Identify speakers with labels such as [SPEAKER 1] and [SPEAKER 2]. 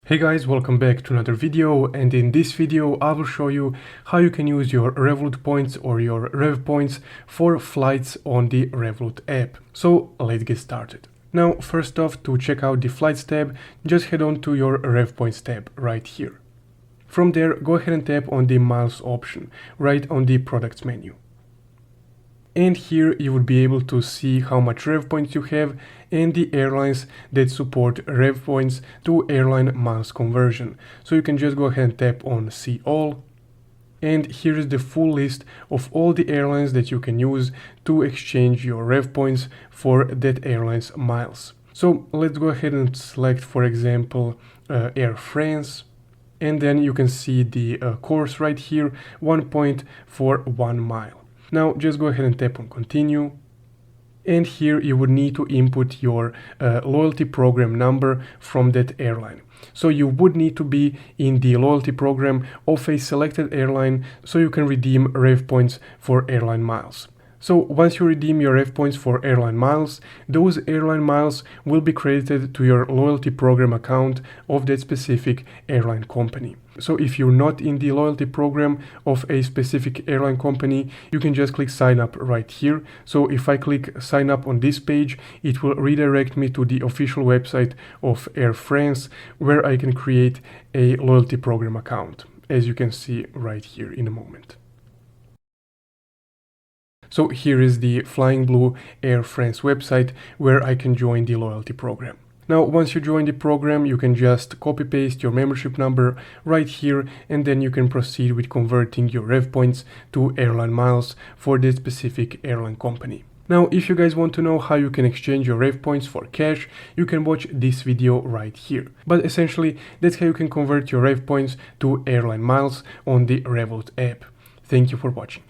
[SPEAKER 1] Hey guys, welcome back to another video, and in this video I will show you how you can use your Revolut points or your Rev-Points for flights on the Revolut app. So let's get started. Now first off, to check out the flights tab, just head on to your Rev-Points tab right here. From there, go ahead and tap on the miles option right on the products menu. And here you would be able to see how much Rev-Points you have and the airlines that support Rev-Points to airline miles conversion. So you can just go ahead and tap on See All. And here is the full list of all the airlines that you can use to exchange your Rev-Points for that airline's miles. So let's go ahead and select, for example, Air France. And then you can see the course right here, 1 point for 1 mile. Now just go ahead and tap on continue, and here you would need to input your loyalty program number from that airline. So you would need to be in the loyalty program of a selected airline so you can redeem Rev-Points for airline miles. So once you redeem your Rev-Points for airline miles, those airline miles will be credited to your loyalty program account of that specific airline company. So if you're not in the loyalty program of a specific airline company, you can just click sign up right here. So if I click sign up on this page, it will redirect me to the official website of Air France, where I can create a loyalty program account, as you can see right here in a moment. So here is the Flying Blue Air France website where I can join the loyalty program. Now, once you join the program, you can just copy paste your membership number right here, and then you can proceed with converting your Rev-Points to airline miles for this specific airline company. Now, if you guys want to know how you can exchange your Rev-Points for cash, you can watch this video right here. But essentially, that's how you can convert your Rev-Points to airline miles on the Revolut app. Thank you for watching.